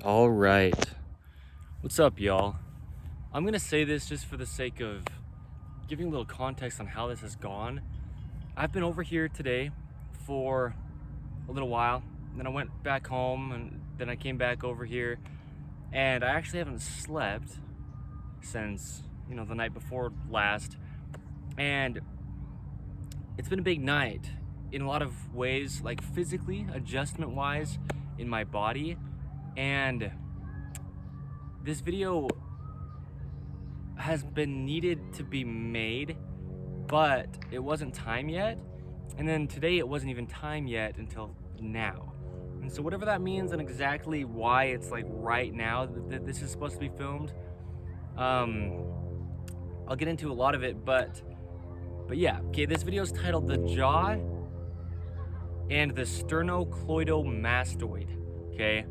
All right. What's up, y'all? I'm going to say this just for the sake of giving a little context on how this has gone. I've been over here today for a little while. Then I went back home and then I came back over here. And I actually haven't slept since, the night before last. And it's been a big night in a lot of ways, like physically, adjustment-wise, in my body. And this video has been needed to be made, but it wasn't time yet. And then today it wasn't even time yet until now. And so whatever that means and exactly why it's like right now that this is supposed to be filmed, I'll get into a lot of it, but yeah, okay, this video is titled The Jaw and the Sternocleidomastoid, okay,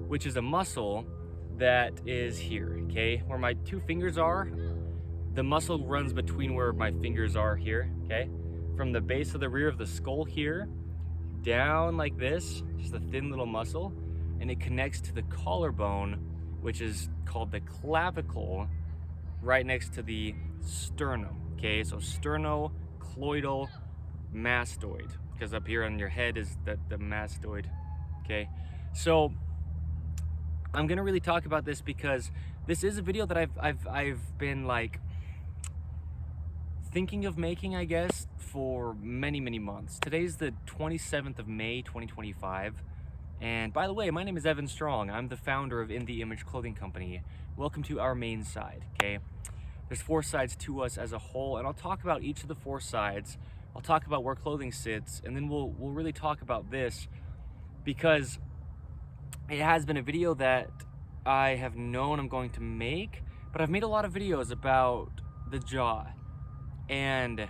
which is a muscle that is here, okay, where my two fingers are. The muscle runs between where my fingers are here, okay, from the base of the rear of the skull here down like this, just a thin little muscle, and it connects to the collarbone, which is called the clavicle, right next to the sternum. Okay, so sternocleidomastoid, because up here on your head is the mastoid. Okay, so I'm gonna really talk about this because this is a video that I've been like thinking of making, I guess, for many months. Today's the 27th of May 2025, and by the way, my name is Evan Strong. I'm the founder of In The Image Clothing Company. Welcome to our main side. Okay, there's 4 sides to us as a whole, and I'll talk about each of the 4 sides. I'll talk about where clothing sits, and then we'll really talk about this because it has been a video that I have known I'm going to make, but I've made a lot of videos about the jaw, and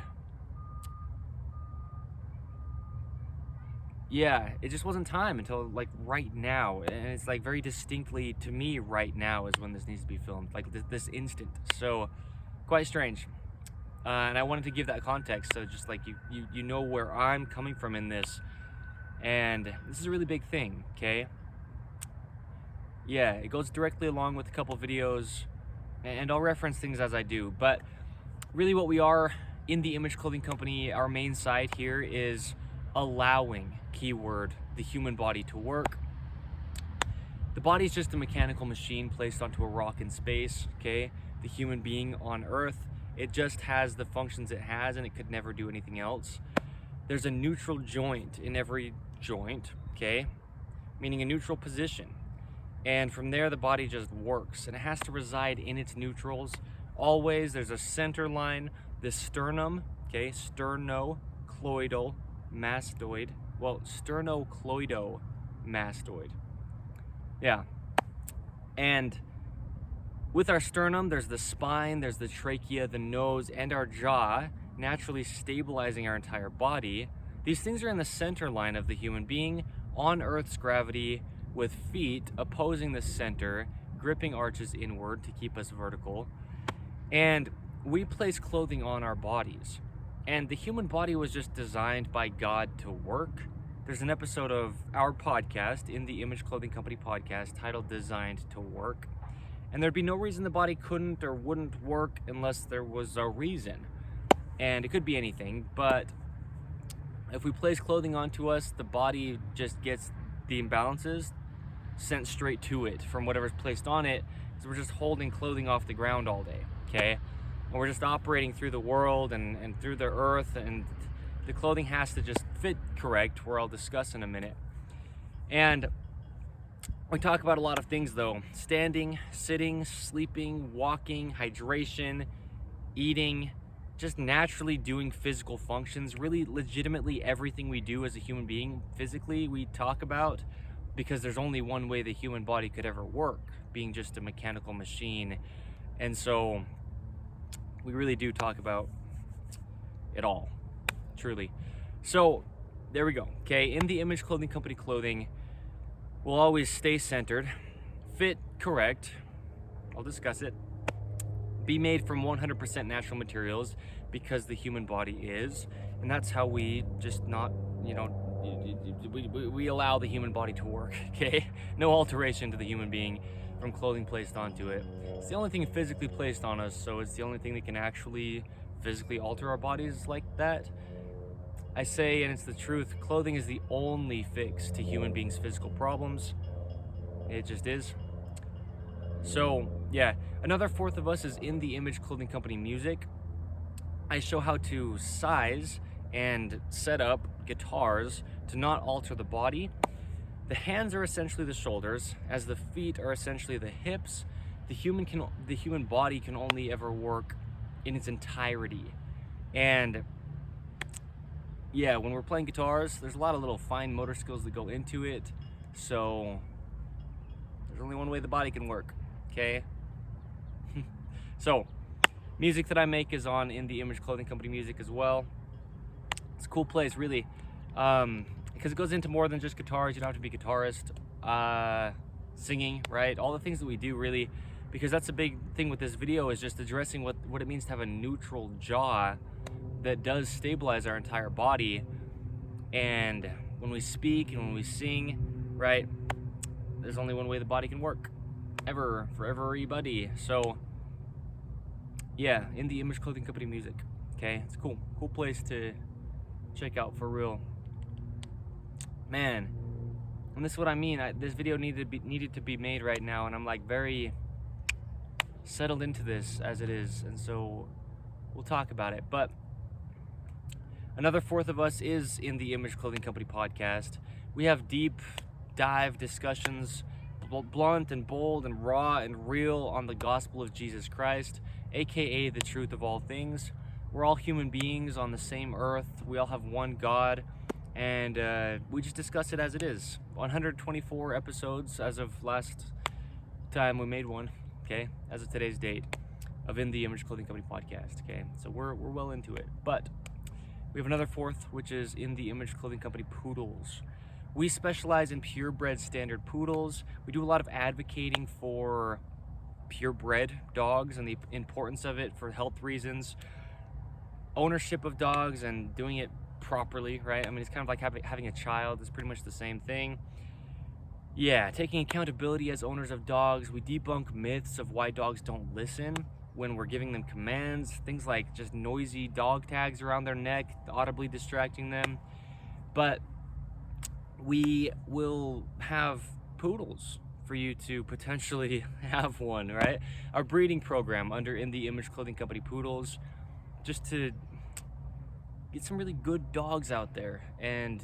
yeah, it just wasn't time until like right now, and it's like very distinctly to me right now is when this needs to be filmed, like this instant. So quite strange, and I wanted to give that context, so just like you know where I'm coming from in this, and this is a really big thing. Okay, yeah, it goes directly along with a couple videos, and I'll reference things as I do, but really what we are in the Image Clothing Company, our main side here is allowing, keyword, the human body to work. The body is just a mechanical machine placed onto a rock in space, okay? The human being on Earth, it just has the functions it has and it could never do anything else. There's a neutral joint in every joint, okay? Meaning a neutral position. And from there, the body just works, and it has to reside in its neutrals. Always, there's a center line, the sternum, okay? Sternocleidomastoid. Well, sternocleidomastoid. Yeah. And with our sternum, there's the spine, there's the trachea, the nose, and our jaw, naturally stabilizing our entire body. These things are in the center line of the human being, on Earth's gravity, with feet opposing the center, gripping arches inward to keep us vertical. And we place clothing on our bodies. And the human body was just designed by God to work. There's an episode of our podcast, In The Image Clothing Company podcast, titled Designed to Work. And there'd be no reason the body couldn't or wouldn't work unless there was a reason. And it could be anything, but if we place clothing onto us, the body just gets the imbalances sent straight to it from whatever's placed on it. So we're just holding clothing off the ground all day, okay? And we're just operating through the world and through the earth, and the clothing has to just fit correct, where I'll discuss in a minute. And we talk about a lot of things though: standing, sitting, sleeping, walking, hydration, eating, just naturally doing physical functions. Really legitimately everything we do as a human being physically we talk about, because there's only one way the human body could ever work, being just a mechanical machine. And so we really do talk about it all, truly. So there we go, okay? In the Image Clothing Company clothing will always stay centered, fit correct, I'll discuss it, be made from 100% natural materials, because the human body is, and that's how we just not, we allow the human body to work, okay? No alteration to the human being from clothing placed onto it. It's the only thing physically placed on us, so it's the only thing that can actually physically alter our bodies like that. I say, and it's the truth, clothing is the only fix to human beings' physical problems. It just is. So, yeah, another fourth of us is In The Image Clothing Company Music. I show how to size and set up guitars to not alter the body. The hands are essentially the shoulders, as the feet are essentially the hips. The human body can only ever work in its entirety. And yeah, when we're playing guitars, there's a lot of little fine motor skills that go into it. So there's only one way the body can work, okay? So music that I make is on In The Image Clothing Company Music as well. It's a cool place, really, because it goes into more than just guitars. You don't have to be a guitarist, singing, right? All the things that we do, really, because that's a big thing with this video, is just addressing what it means to have a neutral jaw that does stabilize our entire body. And when we speak and when we sing, right, there's only one way the body can work, ever, for everybody. So yeah, In The Image Clothing Company Music, okay? It's a cool place to check out, for real. Man, and this is what I mean. This video needed to be made right now, and I'm like very settled into this as it is, and so we'll talk about it. But another fourth of us is In The Image Clothing Company podcast. We have deep dive discussions, blunt and bold and raw and real, on the gospel of Jesus Christ, aka the truth of all things. We're all human beings on the same earth. We all have one God, and we just discuss it as it is. 124 episodes as of last time we made one, okay, as of today's date, of In The Image Clothing Company podcast, okay? So we're well into it. But we have another fourth, which is In The Image Clothing Company Poodles. We specialize in purebred standard poodles. We do a lot of advocating for purebred dogs and the importance of it for health reasons, ownership of dogs, and doing it properly, right? I mean, it's kind of like having a child. It's pretty much the same thing. Yeah, taking accountability as owners of dogs. We debunk myths of why dogs don't listen when we're giving them commands. Things like just noisy dog tags around their neck, audibly distracting them. But we will have poodles for you to potentially have one, right? Our breeding program under In The Image Clothing Company Poodles, just to get some really good dogs out there and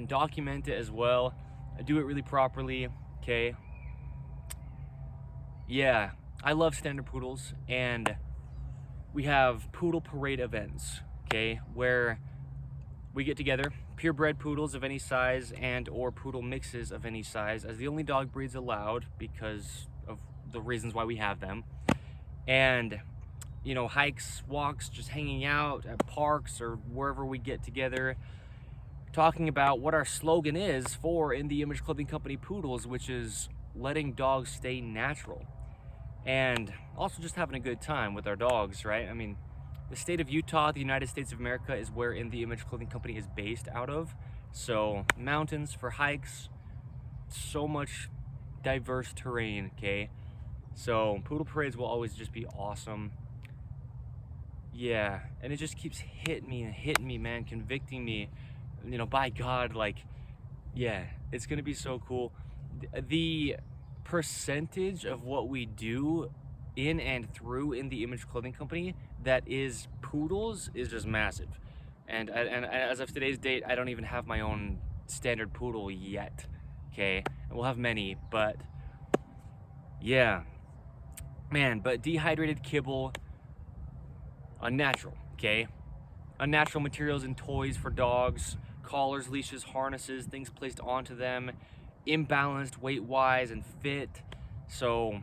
document it as well. Do it really properly, okay? Yeah, I love standard poodles, and we have poodle parade events, okay, where we get together, purebred poodles of any size and or poodle mixes of any size, as the only dog breeds allowed because of the reasons why we have them. And, you know, hikes, walks, just hanging out at parks or wherever we get together, talking about what our slogan is for In The Image Clothing Company Poodles, which is letting dogs stay natural. And also just having a good time with our dogs, right? I mean, the state of Utah, the United States of America, is where In The Image Clothing Company is based out of. So mountains for hikes, so much diverse terrain, okay? So poodle parades will always just be awesome. Yeah, and it just keeps hitting me, man, convicting me, you know, by God, like, yeah, it's gonna be so cool. The percentage of what we do in and through In The Image Clothing Company that is poodles is just massive. And as of today's date, I don't even have my own standard poodle yet, okay? And we'll have many, but yeah, man, but dehydrated kibble, unnatural, okay? Unnatural materials and toys for dogs, collars, leashes, harnesses, things placed onto them, imbalanced weight-wise and fit. So,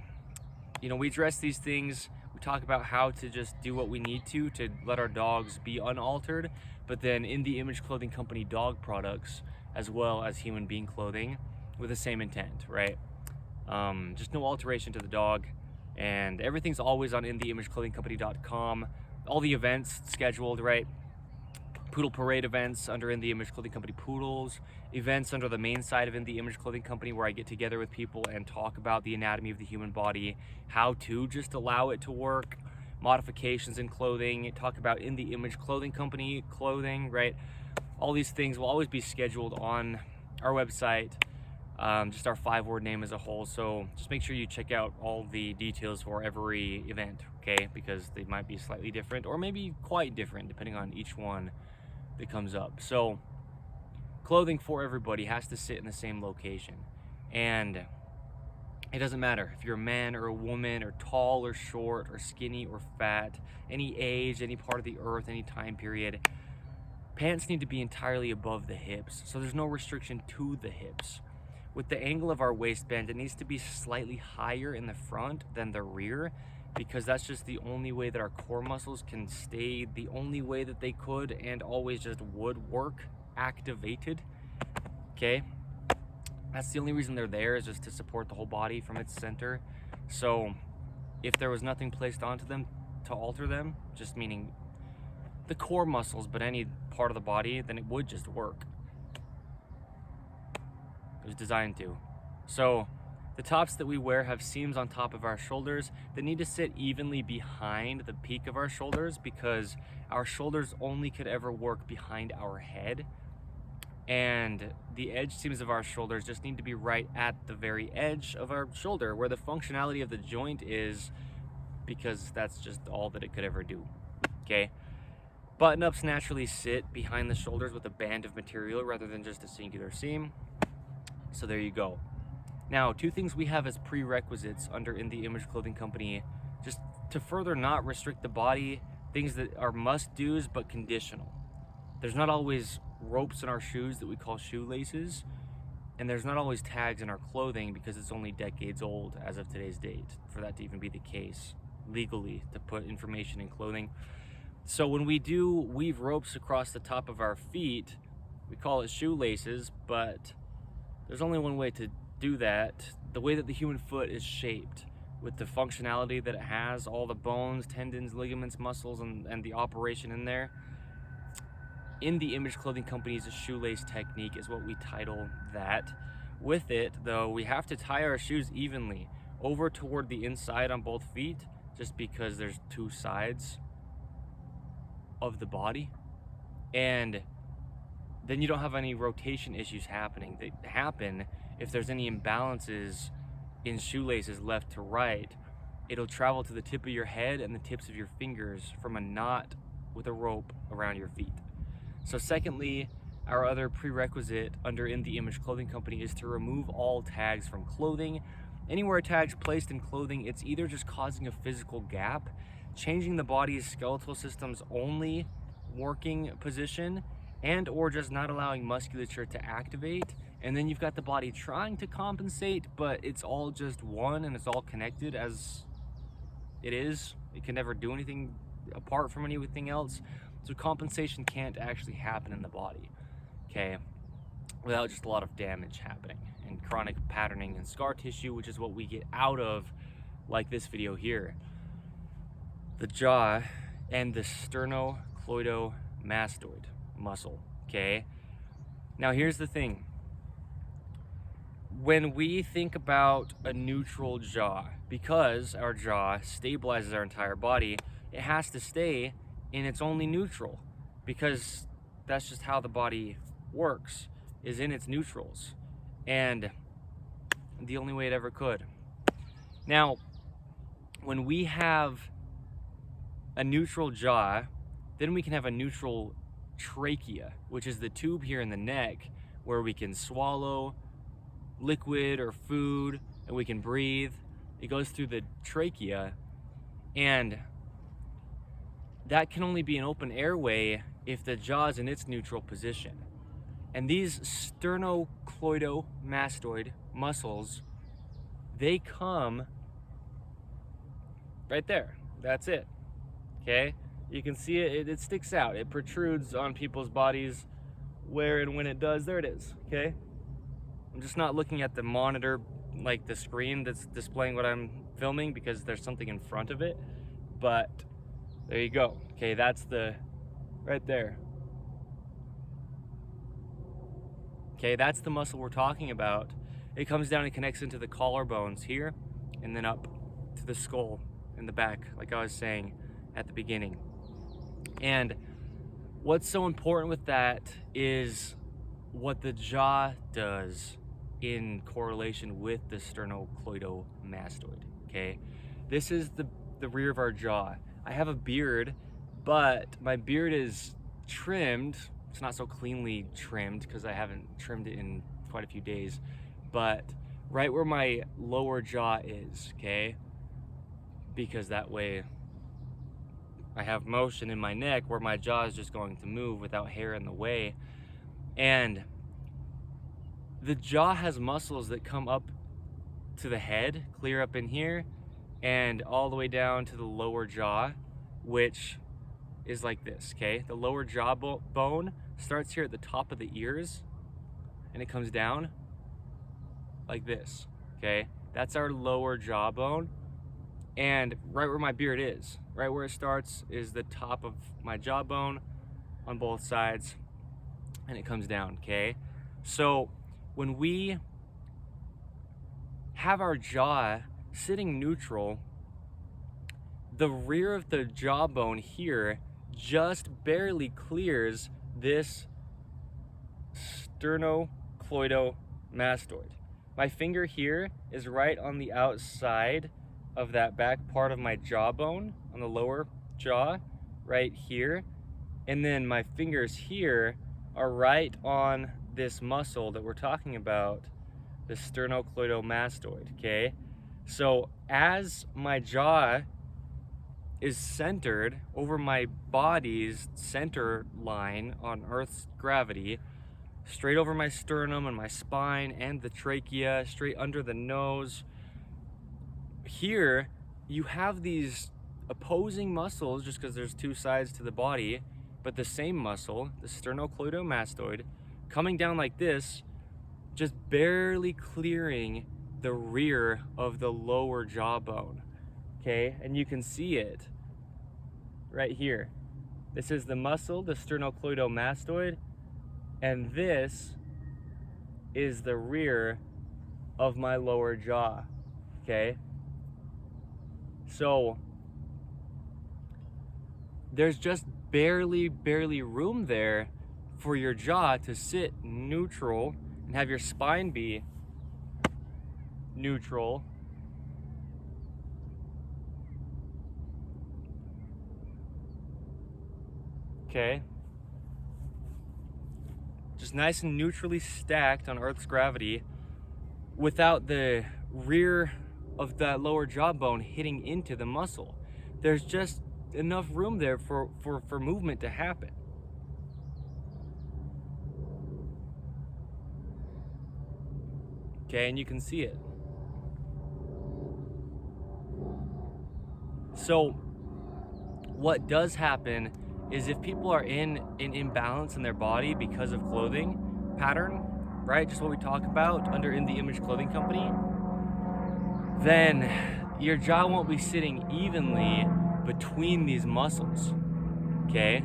you know, we address these things. We talk about how to just do what we need to let our dogs be unaltered, but then In The Image Clothing Company dog products as well as human being clothing with the same intent, right? Just no alteration to the dog, and everything's always on InTheImageClothingCompany.com. All the events scheduled, right? Poodle parade events under In The Image Clothing Company Poodles, events under the main side of In The Image Clothing Company where I get together with people and talk about the anatomy of the human body, how to just allow it to work, modifications in clothing, talk about In The Image Clothing Company clothing, right? All these things will always be scheduled on our website, just our 5-word name as a whole. So just make sure you check out all the details for every event, okay? Because they might be slightly different or maybe quite different depending on each one that comes up. So clothing for everybody has to sit in the same location, and it doesn't matter if you're a man or a woman or tall or short or skinny or fat, any age, any part of the earth, any time period. Pants need to be entirely above the hips, so there's no restriction to the hips. With the angle of our waistband, it needs to be slightly higher in the front than the rear, because that's just the only way that our core muscles can stay the only way that they could and always just would work activated, okay? That's the only reason they're there, is just to support the whole body from its center. So if there was nothing placed onto them to alter them, just meaning the core muscles, but any part of the body, then it would just work. It was designed to. So the tops that we wear have seams on top of our shoulders that need to sit evenly behind the peak of our shoulders, because our shoulders only could ever work behind our head, and the edge seams of our shoulders just need to be right at the very edge of our shoulder where the functionality of the joint is, because that's just all that it could ever do, okay? Button-ups naturally sit behind the shoulders with a band of material rather than just a singular seam. So there you go. Now, 2 things we have as prerequisites under In The Image Clothing Company, just to further not restrict the body, things that are must-dos but conditional. There's not always ropes in our shoes that we call shoelaces, and there's not always tags in our clothing because it's only decades old as of today's date for that to even be the case legally, to put information in clothing. So when we do weave ropes across the top of our feet, we call it shoelaces, but there's only one way to do that. The way that the human foot is shaped, with the functionality that it has, all the bones, tendons, ligaments, muscles, and the operation in there. In The Image Clothing Company's shoelace technique is what we title that. With it, though, we have to tie our shoes evenly over toward the inside on both feet, just because there's 2 sides of the body, and then you don't have any rotation issues happening that happen if there's any imbalances in shoelaces left to right. It'll travel to the tip of your head and the tips of your fingers from a knot with a rope around your feet. So secondly, our other prerequisite under In The Image Clothing Company is to remove all tags from clothing. Anywhere a tag's placed in clothing, it's either just causing a physical gap, changing the body's skeletal system's only working position, and or just not allowing musculature to activate. And then you've got the body trying to compensate, but it's all just one and it's all connected as it is. It can never do anything apart from anything else. So compensation can't actually happen in the body, okay, without just a lot of damage happening and chronic patterning and scar tissue, which is what we get out of, like this video here. The jaw and the sternocleidomastoid muscle, okay? Now here's the thing. When we think about a neutral jaw, because our jaw stabilizes our entire body, it has to stay in its only neutral, because that's just how the body works, is in its neutrals, and the only way it ever could. Now, when we have a neutral jaw, then we can have a neutral trachea, which is the tube here in the neck where we can swallow liquid or food and we can breathe. It goes through the trachea, and that can only be an open airway if the jaw is in its neutral position. And these sternocleidomastoid muscles, they come right there. That's it. Okay? You can see it, it sticks out. It protrudes on people's bodies where and when it does. There it is. Okay? I'm just not looking at the monitor, like the screen that's displaying what I'm filming, because there's something in front of it. But there you go. Okay, that's the right there. Okay, that's the muscle we're talking about. It comes down and connects into the collarbones here, and then up to the skull in the back, like I was saying at the beginning. And what's so important with that is what the jaw does in correlation with the sternocleidomastoid, okay? This is the rear of our jaw. I have a beard, but my beard is trimmed. It's not so cleanly trimmed because I haven't trimmed it in quite a few days, but right where my lower jaw is, okay? Because that way I have motion in my neck where my jaw is just going to move without hair in the way. And the jaw has muscles that come up to the head, clear up in here, and all the way down to the lower jaw, which is like this, okay? The lower jaw bone starts here at the top of the ears, and it comes down like this, okay? That's our lower jawbone. And right where my beard is, right where it starts is the top of my jawbone on both sides, and it comes down, okay? So when we have our jaw sitting neutral, the rear of the jawbone here just barely clears this sternocleidomastoid. My finger here is right on the outside of that back part of my jawbone, on the lower jaw, right here. And then my fingers here are right on this muscle that we're talking about, the sternocleidomastoid, okay? So as my jaw is centered over my body's center line on Earth's gravity, straight over my sternum and my spine and the trachea, straight under the nose, here you have these opposing muscles just because there's two sides to the body, but the same muscle, the sternocleidomastoid, coming down like this, just barely clearing the rear of the lower jawbone, okay? And you can see it right here. This is the muscle, the sternocleidomastoid, and this is the rear of my lower jaw, okay? So there's just barely room there for your jaw to sit neutral and have your spine be neutral. Okay. Just nice and neutrally stacked on Earth's gravity without the rear of that lower jawbone hitting into the muscle. There's just enough room there for movement to happen. Okay, and you can see it. So what does happen is if people are in an imbalance in their body because of clothing pattern, right? Just what we talk about under In The Image Clothing Company, then your jaw won't be sitting evenly between these muscles, okay?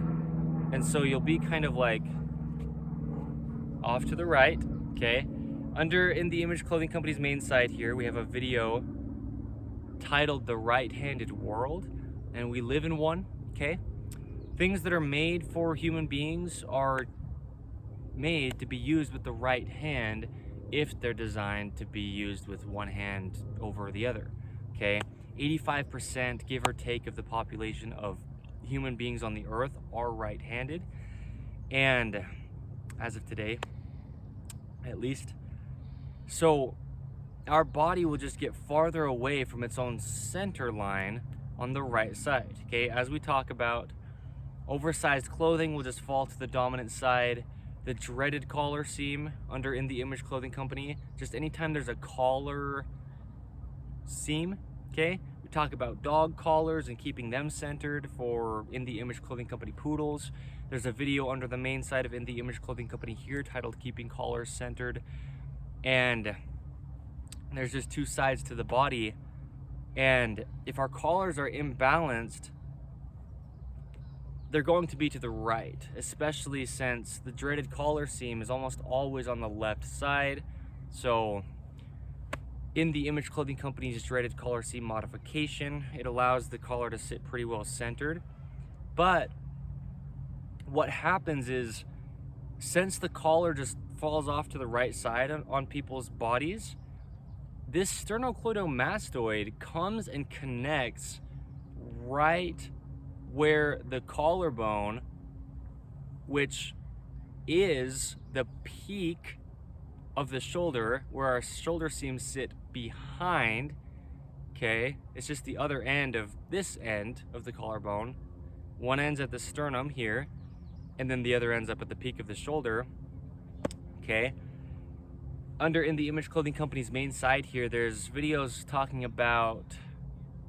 And so you'll be kind of like off to the right, okay? Under In The Image Clothing Company's main site here, we have a video titled The Right-Handed World, and we live in one, okay? Things that are made for human beings are made to be used with the right hand if they're designed to be used with one hand over the other, okay? 85%, give or take, of the population of human beings on the earth are right-handed, and as of today, at least. So our body will just get farther away from its own center line on the right side, okay? As we talk about, oversized clothing will just fall to the dominant side. The dreaded collar seam under In The Image Clothing Company, just anytime there's a collar seam, okay? We talk about dog collars and keeping them centered for In The Image Clothing Company poodles. There's a video under the main site of In The Image Clothing Company here titled Keeping Collars Centered. And there's just two sides to the body. And if our collars are imbalanced, they're going to be to the right, especially since the dreaded collar seam is almost always on the left side. So in the Image Clothing Company's dreaded collar seam modification, it allows the collar to sit pretty well centered. But what happens is, since the collar just falls off to the right side on people's bodies, this sternocleidomastoid comes and connects right where the collarbone, which is the peak of the shoulder, where our shoulder seams sit behind, okay? It's just the other end of this end of the collarbone. One end's at the sternum here, and then the other ends up at the peak of the shoulder, okay? Under In The Image Clothing Company's main site here, there's videos talking about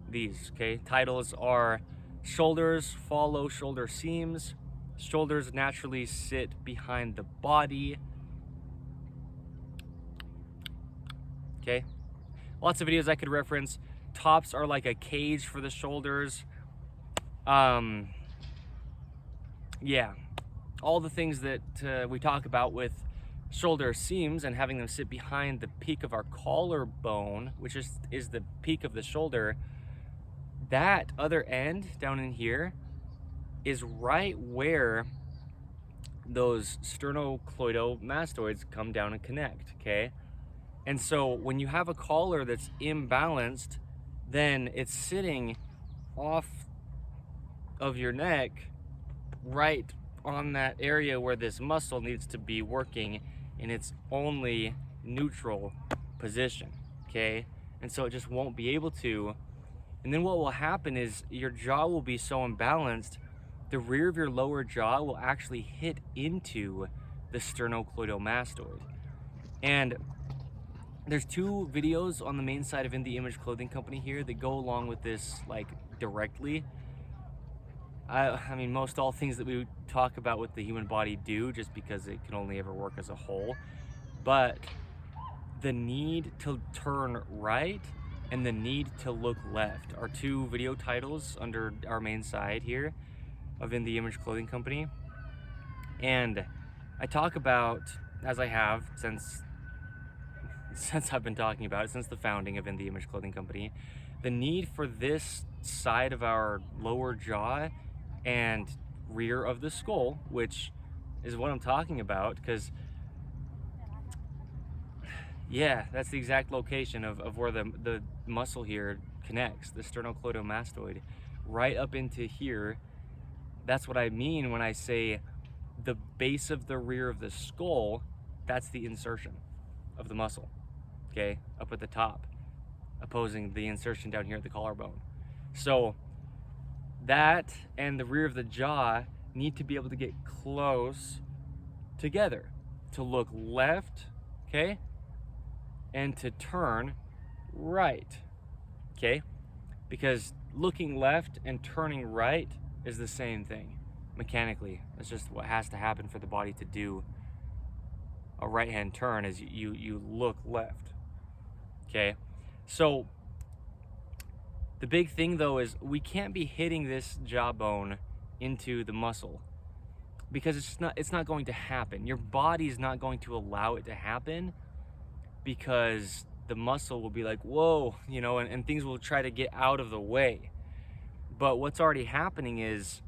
these, okay? Titles are shoulders follow shoulder seams, shoulders naturally sit behind the body, okay? Lots of videos I could reference. Tops are like a cage for the shoulders. Yeah, all the things that we talk about with shoulder seams and having them sit behind the peak of our collarbone, which is the peak of the shoulder. That other end down in here is right where those sternocleidomastoids come down and connect, okay? And so when you have a collar that's imbalanced, then it's sitting off of your neck right on that area where this muscle needs to be working in its only neutral position, okay? And so it just won't be able to. And then what will happen is your jaw will be so imbalanced, the rear of your lower jaw will actually hit into the sternocleidomastoid. And there's two videos on the main side of In The Image Clothing Company here that go along with this, like, directly. I mean, most all things that we talk about with the human body do, just because it can only ever work as a whole. But the need to turn right and the need to look left are two video titles under our main side here of In The Image Clothing Company. And I talk about, as I have since I've been talking about it, since the founding of In The Image Clothing Company, the need for this side of our lower jaw and rear of the skull, which is what I'm talking about, because yeah, that's the exact location of where the muscle here connects, the sternocleidomastoid, right up into here. That's what I mean when I say the base of the rear of the skull, that's the insertion of the muscle, okay, up at the top, opposing the insertion down here at the collarbone. So that and the rear of the jaw need to be able to get close together to look left, okay, and to turn right, okay? Because looking left and turning right is the same thing mechanically. It's just what has to happen for the body to do a right-hand turn, is you look left, okay? So the big thing though is we can't be hitting this jawbone into the muscle, because it's not going to happen. Your body's not going to allow it to happen, because the muscle will be like, whoa, you know, and things will try to get out of the way. But what's already happening is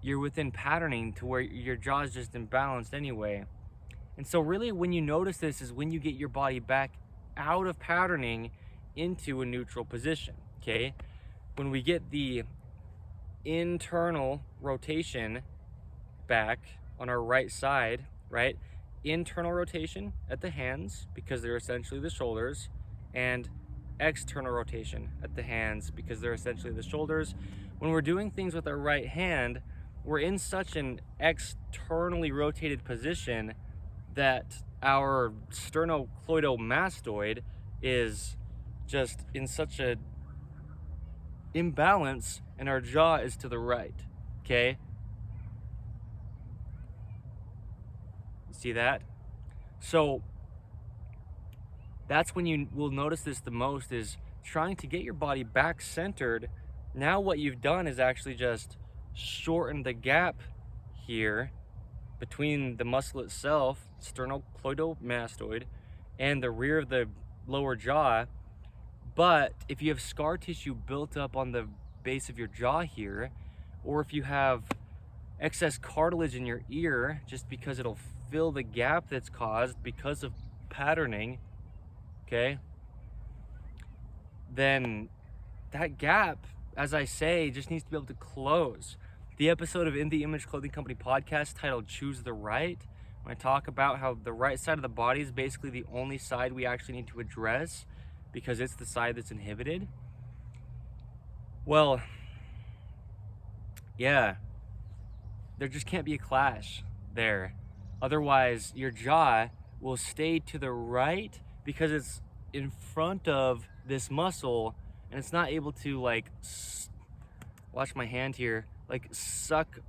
you're within patterning to where your jaw is just imbalanced anyway. And so really when you notice this is when you get your body back out of patterning into a neutral position, okay? When we get the internal rotation back on our right side, right? Internal rotation at the hands, because they're essentially the shoulders, and external rotation at the hands, because they're essentially the shoulders. When we're doing things with our right hand, we're in such an externally rotated position that our sternocleidomastoid is just in such a imbalance, and our jaw is to the right, okay? See that? So that's when you will notice this the most, is trying to get your body back centered Now what you've done is actually just shortened the gap here between the muscle itself, sternocleidomastoid, and the rear of the lower jaw. But if you have scar tissue built up on the base of your jaw here, or if you have excess cartilage in your ear, just because it'll fill the gap that's caused because of patterning, okay, then that gap, as I say, just needs to be able to close. The episode of In the Image Clothing Company podcast titled Choose the Right, when I talk about how the right side of the body is basically the only side we actually need to address because it's the side that's inhibited. Well, yeah, there just can't be a clash there. Otherwise, your jaw will stay to the right because it's in front of this muscle and it's not able to, like, watch my hand here, like suck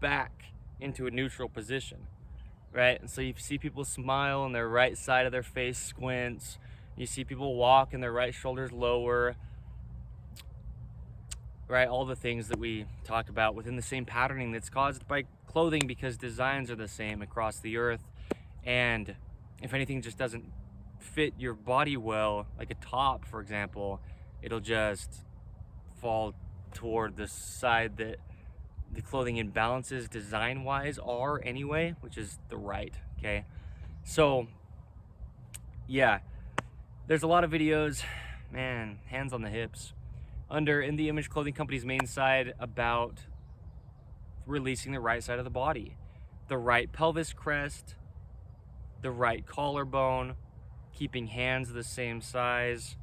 back into a neutral position, right? And so you see people smile and their right side of their face squints. You see people walk and their right shoulder's lower, right? All the things that we talk about within the same patterning that's caused by clothing because designs are the same across the earth. And if anything just doesn't fit your body well, like a top, for example, it'll just fall toward the side that the clothing imbalances design-wise are anyway, which is the right, okay? So, yeah, there's a lot of videos, man, hands on the hips, under In the Image Clothing Company's main side about releasing the right side of the body. The right pelvis crest, the right collarbone, keeping hands the same size,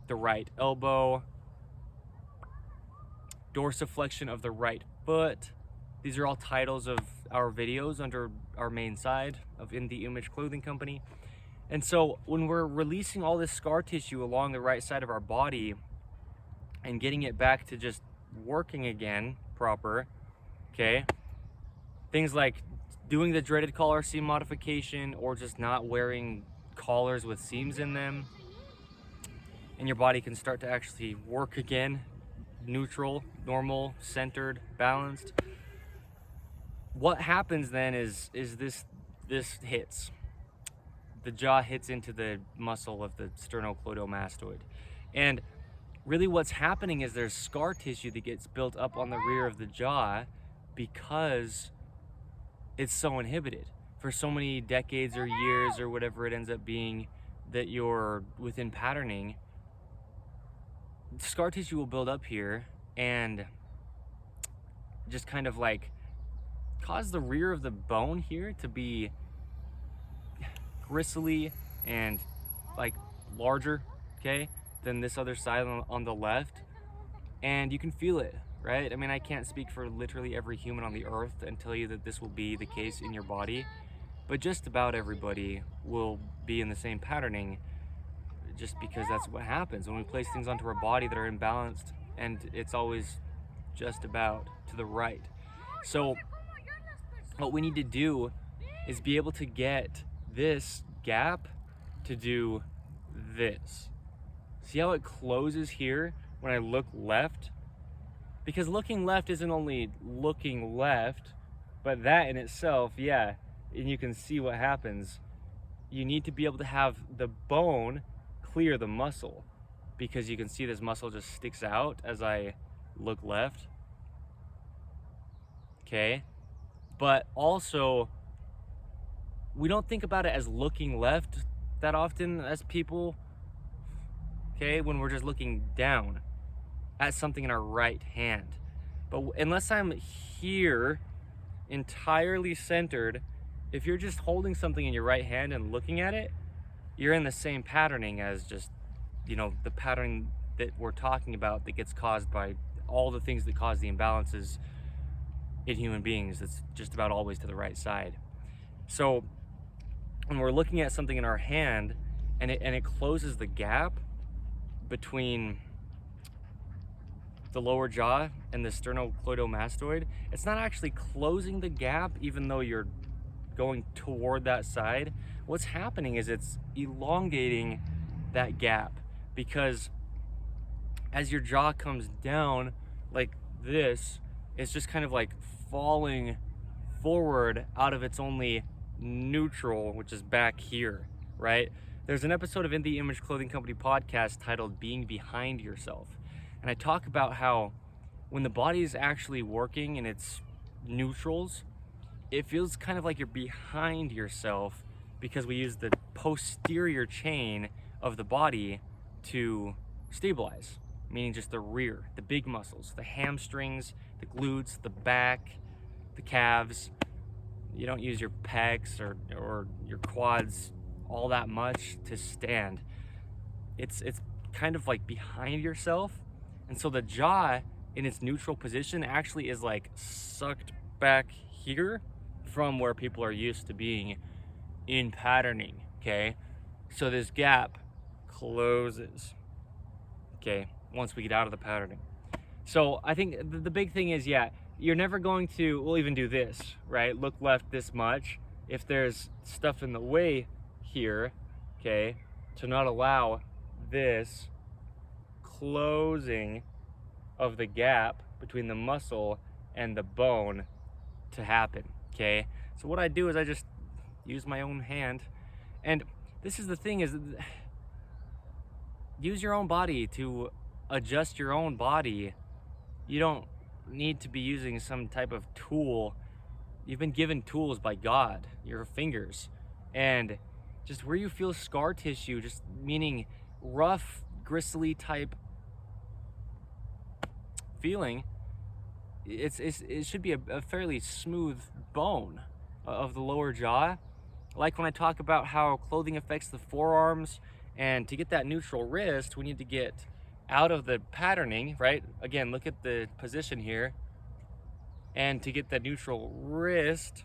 the right elbow, dorsiflexion of the right foot. These are all titles of our videos under our main side of In the Image Clothing Company. And so when we're releasing all this scar tissue along the right side of our body and getting it back to just working again proper, okay, things like doing the dreaded collar seam modification or just not wearing collars with seams in them, and your body can start to actually work again, neutral, normal, centered, balanced. What happens then is this hits. The jaw hits into the muscle of the sternocleidomastoid. And really what's happening is there's scar tissue that gets built up on the rear of the jaw because it's so inhibited for so many decades or years or whatever it ends up being that you're within patterning. Scar tissue will build up here and just kind of like cause the rear of the bone here to be gristly and like larger, okay, than this other side on the left. And you can feel it, right? I mean, I can't speak for literally every human on the earth and tell you that this will be the case in your body, but just about everybody will be in the same patterning, just because that's what happens when we place things onto our body that are imbalanced, and it's always just about to the right. So what we need to do is be able to get this gap to do this. See how it closes here when I look left? Because looking left isn't only looking left, but that in itself, yeah, and you can see what happens. You need to be able to have the bone clear the muscle, because you can see this muscle just sticks out as I look left, okay? But also, we don't think about it as looking left that often as people, okay, when we're just looking down at something in our right hand. But unless I'm here entirely centered, if you're just holding something in your right hand and looking at it, you're in the same patterning as just, you know, the pattern that we're talking about that gets caused by all the things that cause the imbalances in human beings. It's just about always to the right side. So when we're looking at something in our hand and it closes the gap between the lower jaw and the sternocleidomastoid, it's not actually closing the gap even though you're going toward that side. What's happening is it's elongating that gap, because as your jaw comes down like this, it's just kind of like falling forward out of its only neutral, which is back here, right? There's an episode of In the Image Clothing Company podcast titled Being Behind Yourself. And I talk about how when the body is actually working in its neutrals, it feels kind of like you're behind yourself because we use the posterior chain of the body to stabilize, meaning just the rear, the big muscles, the hamstrings, the glutes, the back, the calves. You don't use your pecs or your quads all that much to stand. It's kind of like behind yourself. And so the jaw in its neutral position actually is like sucked back here from where people are used to being in patterning, okay? So this gap closes, okay, once we get out of the patterning. So I think the big thing is, yeah, you're never going to, we'll even do this, right? Look left this much. If there's stuff in the way here, okay, to not allow this closing of the gap between the muscle and the bone to happen, okay? So what I do is I just use my own hand. And this is the thing, is use your own body to adjust your own body. You don't need to be using some type of tool. You've been given tools by God, your fingers. And just where you feel scar tissue, just meaning rough, gristly type feeling, it should be a fairly smooth bone of the lower jaw. Like when I talk about how clothing affects the forearms, and to get that neutral wrist, we need to get out of the patterning, right? Again, look at the position here. And to get that neutral wrist,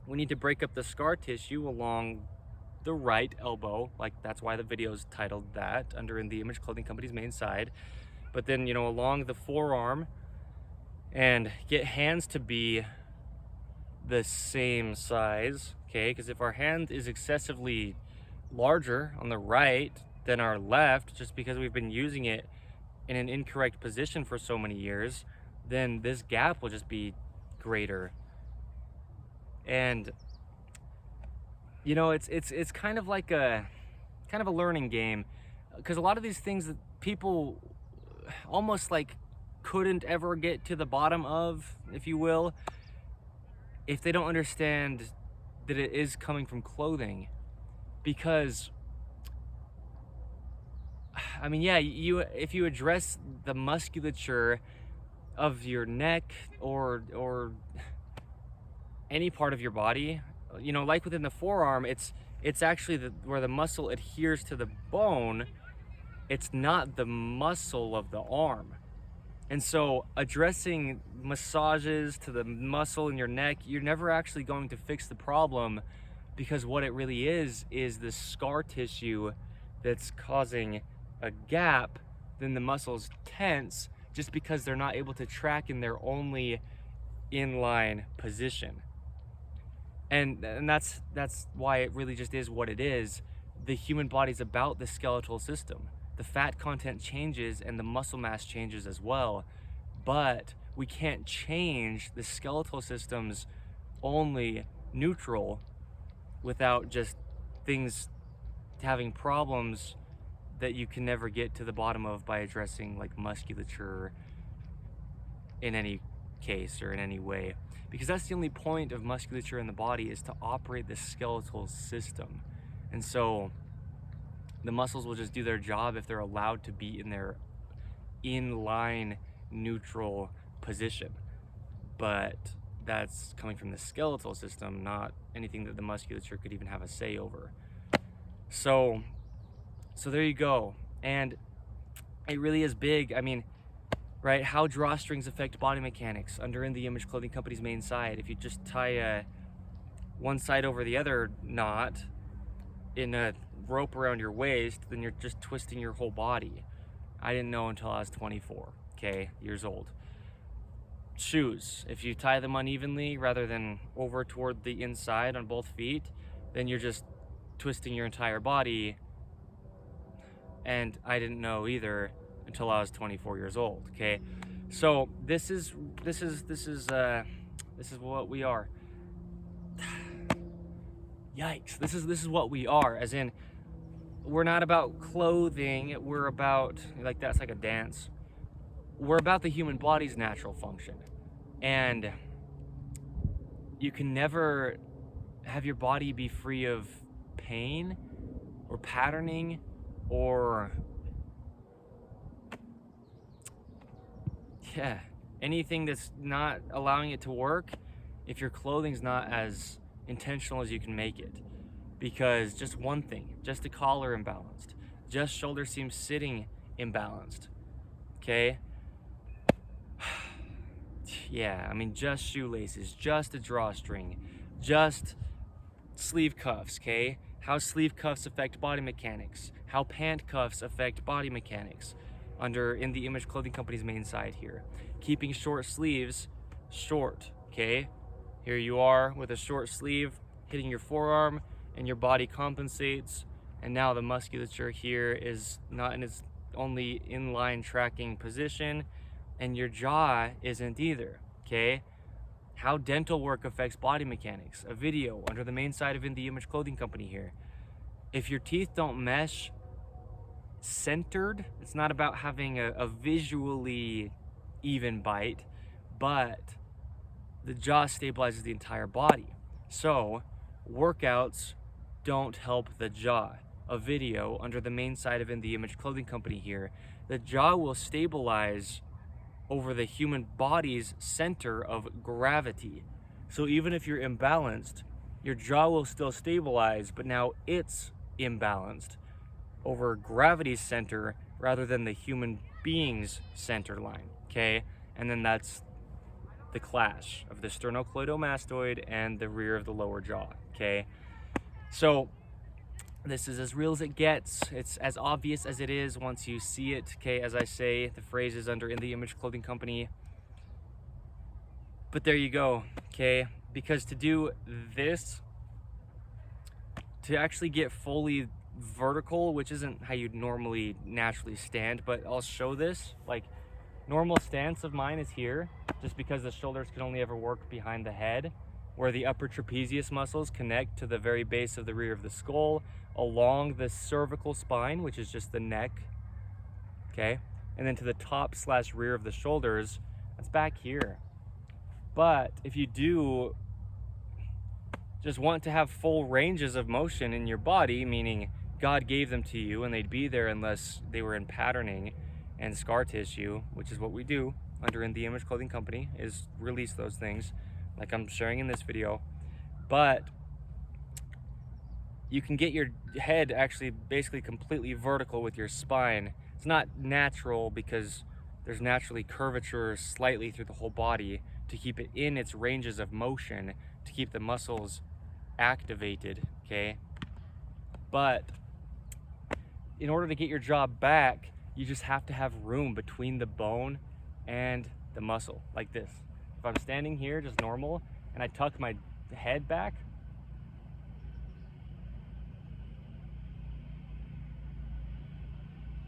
we need to break up the scar tissue along the right elbow. Like, that's why the video is titled that, under In the Image Clothing Company's main side. But then, you know, along the forearm, and get hands to be the same size, okay? Because if our hand is excessively larger on the right than our left, just because we've been using it in an incorrect position for so many years, then this gap will just be greater. And you know, it's kind of like a learning game, because a lot of these things that people almost like couldn't ever get to the bottom of, if you will, if they don't understand that it is coming from clothing. Because I mean, yeah, if you address the musculature of your neck or any part of your body, you know, like within the forearm, it's actually where the muscle adheres to the bone. It's not the muscle of the arm. And so addressing massages to the muscle in your neck, you're never actually going to fix the problem, because what it really is the scar tissue that's causing a gap. Then the muscles tense just because they're not able to track in their only inline position. And that's why it really just is what it is. The human body's about the skeletal system. The fat content changes and the muscle mass changes as well, but we can't change the skeletal system's only neutral without just things having problems that you can never get to the bottom of by addressing like musculature in any case or in any way. Because that's the only point of musculature in the body, is to operate the skeletal system. And so the muscles will just do their job if they're allowed to be in their inline neutral position. But that's coming from the skeletal system, not anything that the musculature could even have a say over. So there you go. And it really is big. I mean, right, how drawstrings affect body mechanics under In the Image Clothing Company's main side. If you just tie one side over the other knot in a rope around your waist, then you're just twisting your whole body. I didn't know until I was 24, years old. Shoes, if you tie them unevenly rather than over toward the inside on both feet, then you're just twisting your entire body. And I didn't know either until I was 24 years old. Okay, so this is what we are. Yikes! This is what we are. As in, we're not about clothing. We're about, like, that's like a dance. We're about the human body's natural function, and you can never have your body be free of pain or patterning or anything that's not allowing it to work if your clothing's not as intentional as you can make it. Because just one thing, just a collar imbalanced, just shoulder seam sitting imbalanced, okay? Yeah, I mean, just shoelaces, just a drawstring, just sleeve cuffs, okay? How sleeve cuffs affect body mechanics, how pant cuffs affect body mechanics under In The Image Clothing Company's main site here. Keeping short sleeves short, okay? Here you are with a short sleeve hitting your forearm, and your body compensates, and now the musculature here is not in its only inline tracking position, and your jaw isn't either, okay? How dental work affects body mechanics, a video under the main site of In The Image Clothing Company here. If your teeth don't mesh centered, it's not about having a visually even bite, but the jaw stabilizes the entire body. So workouts don't help the jaw. A video under the main site of In The Image Clothing Company here. The jaw will stabilize over the human body's center of gravity. So even if you're imbalanced, your jaw will still stabilize, but now it's imbalanced over gravity's center rather than the human being's center line, okay? And then that's the clash of the sternocleidomastoid and the rear of the lower jaw, okay? So this is as real as it gets. It's as obvious as it is once you see it, okay? As I say, the phrase is under In The Image Clothing Company. But there you go, okay? Because to do this, to actually get fully vertical, which isn't how you'd normally naturally stand, but I'll show this. Like, normal stance of mine is here, just because the shoulders can only ever work behind the head, where the upper trapezius muscles connect to the very base of the rear of the skull, along the cervical spine, which is just the neck, okay? And then to the top / rear of the shoulders, that's back here. But if you do just want to have full ranges of motion in your body, meaning God gave them to you and they'd be there unless they were in patterning and scar tissue, which is what we do under In The Image Clothing Company, is release those things like I'm sharing in this video. But you can get your head actually basically completely vertical with your spine. It's not natural because there's naturally curvature slightly through the whole body to keep it in its ranges of motion, to keep the muscles activated, okay? But in order to get your jaw back, you just have to have room between the bone and the muscle, like this. If I'm standing here just normal and I tuck my head back,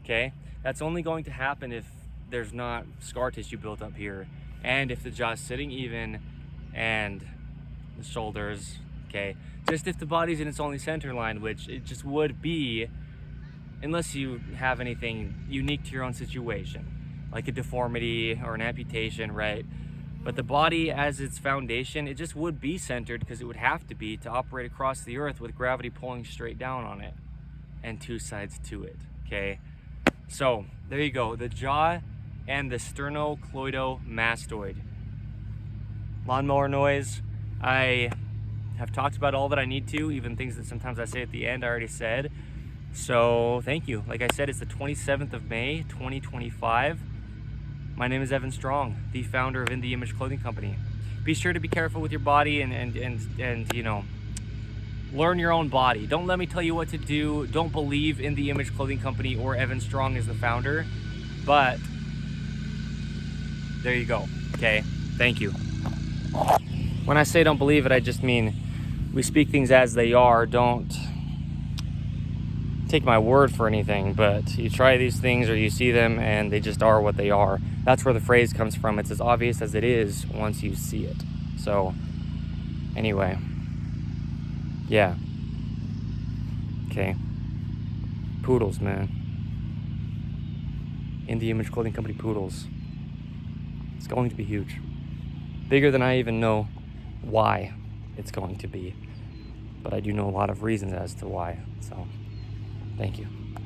okay, that's only going to happen if there's not scar tissue built up here, and if the jaw's sitting even and the shoulders, okay, just if the body's in its only center line, which it just would be unless you have anything unique to your own situation, like a deformity or an amputation, right? But the body as its foundation, it just would be centered because it would have to be to operate across the earth with gravity pulling straight down on it and two sides to it, okay? So there you go, the jaw and the sternocleidomastoid. Lawnmower noise. I have talked about all that I need to, even things that sometimes I say at the end I already said. So thank you. Like I said, it's the 27th of May, 2025. My name is Evan Strong, the founder of In The Image Clothing Company. Be sure to be careful with your body and you know, learn your own body. Don't let me tell you what to do. Don't believe In The Image Clothing Company or Evan Strong as the founder. But there you go. Okay, thank you. When I say don't believe it, I just mean we speak things as they are. Don't take my word for anything, but you try these things or you see them and they just are what they are. That's where the phrase comes from. It's as obvious as it is once you see it. So anyway, yeah. Okay. Poodles, man. In the Image Clothing Company poodles. It's going to be huge. Bigger than I even know why it's going to be. But I do know a lot of reasons as to why. So, thank you.